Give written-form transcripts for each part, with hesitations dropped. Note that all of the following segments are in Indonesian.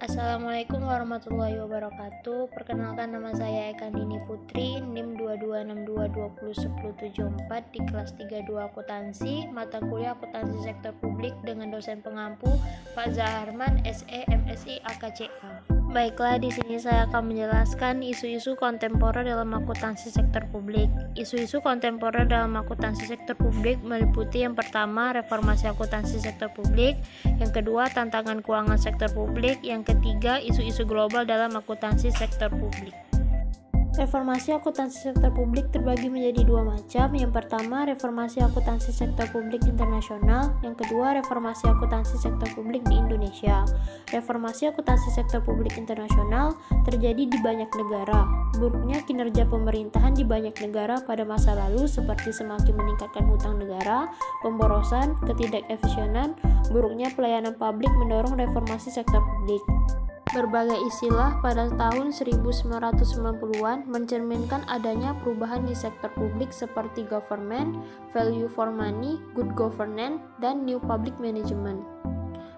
Assalamualaikum warahmatullahi wabarakatuh. Perkenalkan, nama saya Eka Nini Putri, NIM 2262201074 di kelas 32 akuntansi, mata kuliah akuntansi sektor publik dengan dosen pengampu Pak Zaharman, SE, MSI, AKCA. Baiklah, di sini saya akan menjelaskan isu-isu kontemporer dalam akuntansi sektor publik. Isu-isu kontemporer dalam akuntansi sektor publik meliputi yang pertama, reformasi akuntansi sektor publik, yang kedua, tantangan keuangan sektor publik, yang ketiga, isu-isu global dalam akuntansi sektor publik. Reformasi akuntansi sektor publik terbagi menjadi dua macam. Yang pertama, reformasi akuntansi sektor publik internasional. Yang kedua, reformasi akuntansi sektor publik di Indonesia. Reformasi akuntansi sektor publik internasional terjadi di banyak negara. Buruknya kinerja pemerintahan di banyak negara pada masa lalu seperti semakin meningkatkan hutang negara, pemborosan, ketidakefisienan, buruknya pelayanan publik mendorong reformasi sektor publik. Berbagai istilah pada tahun 1990-an mencerminkan adanya perubahan di sektor publik seperti government, value for money, good governance, dan new public management.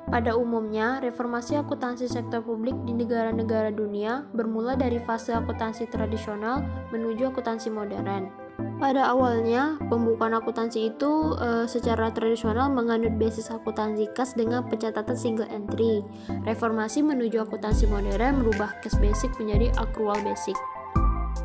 Pada umumnya, reformasi akuntansi sektor publik di negara-negara dunia bermula dari fase akuntansi tradisional menuju akuntansi modern. Pada awalnya, pembukaan akuntansi itu secara tradisional menganut basis akuntansi kas dengan pencatatan single entry. Reformasi menuju akuntansi modern merubah cash basic menjadi accrual basic.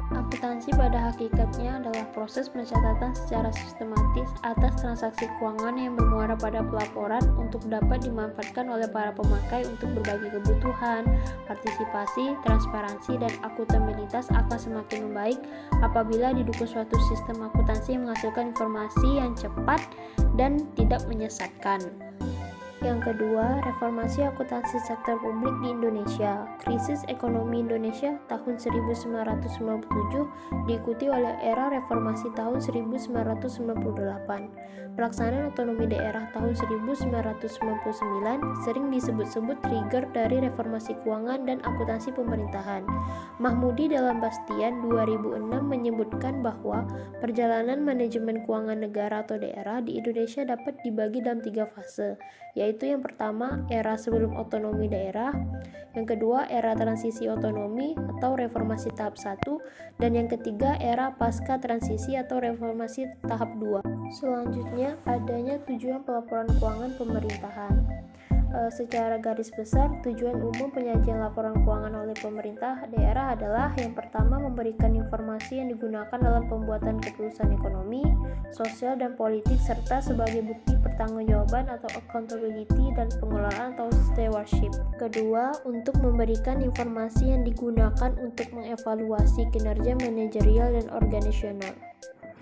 Akuntansi pada hakikatnya adalah proses pencatatan secara sistematis atas transaksi keuangan yang bermuara pada pelaporan untuk dapat dimanfaatkan oleh para pemakai untuk berbagai kebutuhan. Partisipasi, transparansi, dan akuntabilitas akan semakin membaik apabila didukung suatu sistem akuntansi yang menghasilkan informasi yang cepat dan tidak menyesatkan. Yang kedua, reformasi akuntansi sektor publik di Indonesia. Krisis ekonomi Indonesia tahun 1997 diikuti oleh era reformasi tahun 1998. Pelaksanaan otonomi daerah tahun 1999 sering disebut-sebut trigger dari reformasi keuangan dan akuntansi pemerintahan. Mahmudi dalam Bastian 2006 menyebutkan bahwa perjalanan manajemen keuangan negara atau daerah di Indonesia dapat dibagi dalam 3 fase, yaitu yang pertama, era sebelum otonomi daerah, yang kedua, era transisi otonomi atau reformasi tahap 1, dan yang ketiga, era pasca transisi atau reformasi tahap 2. Selanjutnya, adanya tujuan pelaporan keuangan pemerintahan. Secara garis besar, tujuan umum penyajian laporan keuangan oleh pemerintah daerah adalah yang pertama, memberikan informasi yang digunakan dalam pembuatan keputusan ekonomi, sosial, dan politik serta sebagai bukti pertanggungjawaban atau accountability dan pengelolaan atau stewardship. Kedua, untuk memberikan informasi yang digunakan untuk mengevaluasi kinerja manajerial dan organisasional.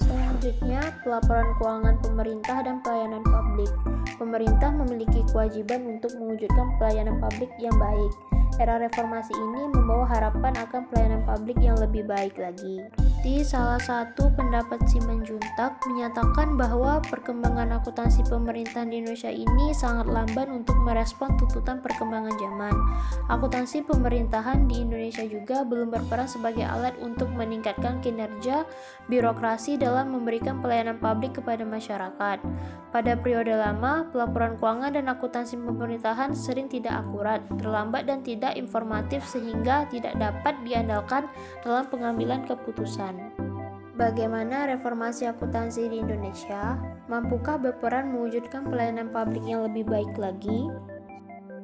Selanjutnya, pelaporan keuangan pemerintah dan pelayanan publik. Pemerintah memiliki kewajiban untuk mewujudkan pelayanan publik yang baik. Era reformasi ini membawa harapan akan pelayanan publik yang lebih baik lagi. Di salah satu pendapat Simanjuntak menyatakan bahwa perkembangan akuntansi pemerintahan di Indonesia ini sangat lamban untuk merespon tuntutan perkembangan zaman. Akuntansi pemerintahan di Indonesia juga belum berperan sebagai alat untuk meningkatkan kinerja birokrasi dalam memberikan pelayanan publik kepada masyarakat. Pada periode lama, pelaporan keuangan dan akuntansi pemerintahan sering tidak akurat, terlambat, dan tidak informatif sehingga tidak dapat diandalkan dalam pengambilan keputusan. Bagaimana reformasi akuntansi di Indonesia? Mampukah berperan mewujudkan pelayanan publik yang lebih baik lagi?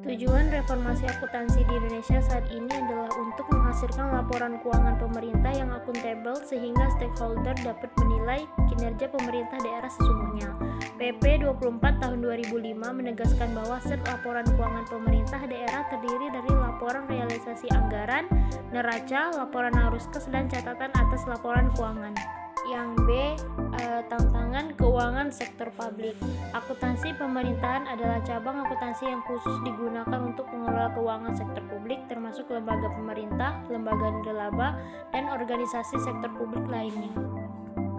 Tujuan reformasi akuntansi di Indonesia saat ini adalah untuk menghasilkan laporan keuangan pemerintah yang akuntabel sehingga stakeholder dapat menilai kinerja pemerintah daerah sesungguhnya. PP 24 tahun 2005 menegaskan bahwa set laporan keuangan pemerintah daerah terdiri dari laporan realisasi anggaran, neraca, laporan arus kas, dan catatan atas laporan keuangan. Yang B, tantangan keuangan sektor publik. Akuntansi pemerintahan adalah cabang akuntansi yang khusus digunakan untuk mengelola keuangan sektor publik, termasuk lembaga pemerintah, lembaga nirlaba, dan organisasi sektor publik lainnya.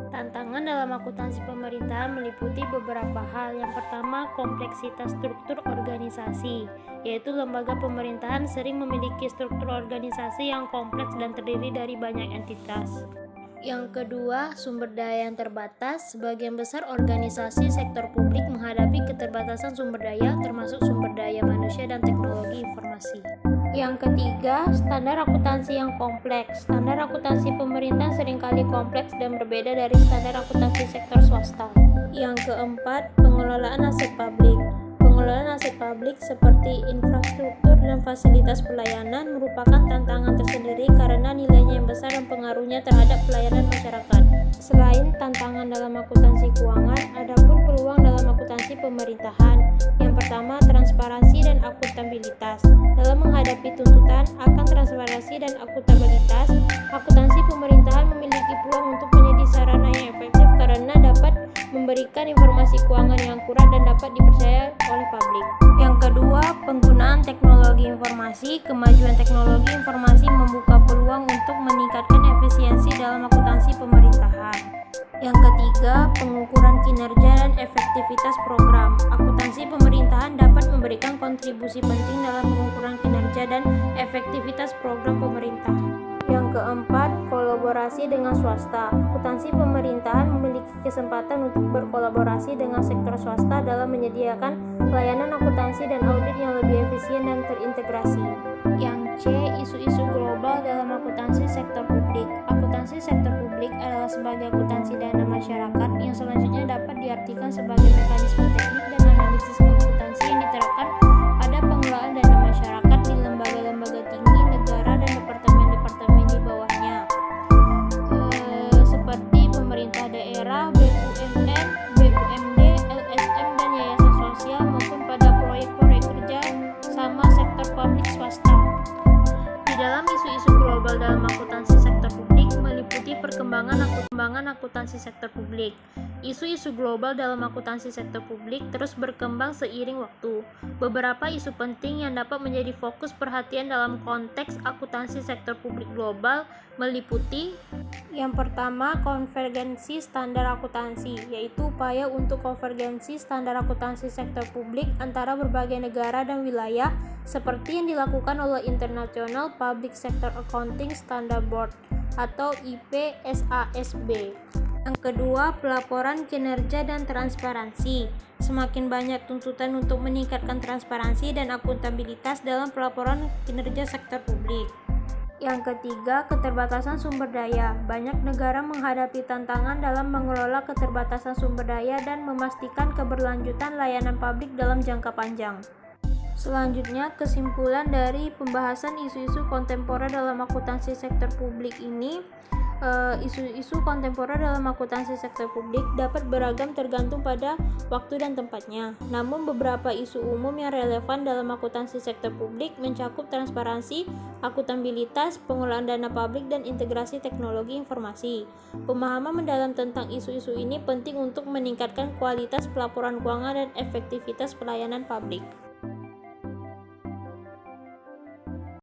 Tantangan dalam akuntansi pemerintahan meliputi beberapa hal. Yang pertama, kompleksitas struktur organisasi, yaitu lembaga pemerintahan sering memiliki struktur organisasi yang kompleks dan terdiri dari banyak entitas. Yang kedua, sumber daya yang terbatas. Sebagian besar organisasi sektor publik menghadapi keterbatasan sumber daya, termasuk sumber daya manusia dan teknologi informasi. Yang ketiga, standar akuntansi yang kompleks. Standar akuntansi pemerintah seringkali kompleks dan berbeda dari standar akuntansi sektor swasta. Yang keempat, pengelolaan aset publik. Pengelolaan aset publik seperti infrastruktur dan fasilitas pelayanan merupakan tantangan tersendiri karena nilainya yang besar dan pengaruhnya terhadap pelayanan masyarakat. Selain tantangan dalam akuntansi keuangan, ada pun peluang dalam akuntansi pemerintahan. Yang pertama, transparansi dan akuntabilitas. Dalam menghadapi tuntutan akan transparansi dan akuntabilitas, akuntansi pemerintahan memiliki peluang untuk menjadi sarana yang efektif karena dapat memberikan informasi keuangan yang akurat dan dapat dipercaya oleh publik. Yang kedua, penggunaan teknologi informasi. Kemajuan teknologi informasi membuka peluang untuk meningkatkan efisiensi dalam akuntansi pemerintahan. Yang ketiga, pengukuran kinerja dan efektivitas program. Akuntansi pemerintahan dapat memberikan kontribusi penting dalam pengukuran kinerja dan efektivitas program pemerintah. Yang keempat, kolaborasi dengan swasta. Akuntansi pemerintahan memiliki kesempatan untuk berkolaborasi dengan sektor swasta dalam menyediakan layanan akuntansi dan audit yang lebih efisien dan terintegrasi. Yang C, isu-isu global dalam akuntansi sektor publik. Akuntansi sektor publik adalah sebagai akuntansi dana masyarakat yang selanjutnya dapat diartikan sebagai mekanisme teknik dan analisis akuntansi yang diterapkan pada pengelolaan dana masyarakat di lembaga-lembaga tinggi negara dan departemen-departemen di bawahnya, seperti pemerintah daerah, BUMN, BUMD, LSM, dan yayasan sosial maupun pada proyek-proyek kerja sama sektor publik swasta. Di dalam isu-isu global dalam akuntansi sektor publik meliputi perkembangan akuntansi sektor publik. Isu-isu global dalam akuntansi sektor publik terus berkembang seiring waktu. Beberapa isu penting yang dapat menjadi fokus perhatian dalam konteks akuntansi sektor publik global meliputi: yang pertama, konvergensi standar akuntansi, yaitu upaya untuk konvergensi standar akuntansi sektor publik antara berbagai negara dan wilayah seperti yang dilakukan oleh International Public Sector Accounting Standard Board atau IPSASB. Yang kedua, pelaporan kinerja dan transparansi. Semakin banyak tuntutan untuk meningkatkan transparansi dan akuntabilitas dalam pelaporan kinerja sektor publik. Yang ketiga, keterbatasan sumber daya. Banyak negara menghadapi tantangan dalam mengelola keterbatasan sumber daya dan memastikan keberlanjutan layanan publik dalam jangka panjang. Selanjutnya, kesimpulan dari pembahasan isu-isu kontemporer dalam akuntansi sektor publik ini, isu-isu kontemporer dalam akuntansi sektor publik dapat beragam tergantung pada waktu dan tempatnya. Namun beberapa isu umum yang relevan dalam akuntansi sektor publik mencakup transparansi, akuntabilitas, pengelolaan dana publik, dan integrasi teknologi informasi. Pemahaman mendalam tentang isu-isu ini penting untuk meningkatkan kualitas pelaporan keuangan dan efektivitas pelayanan publik.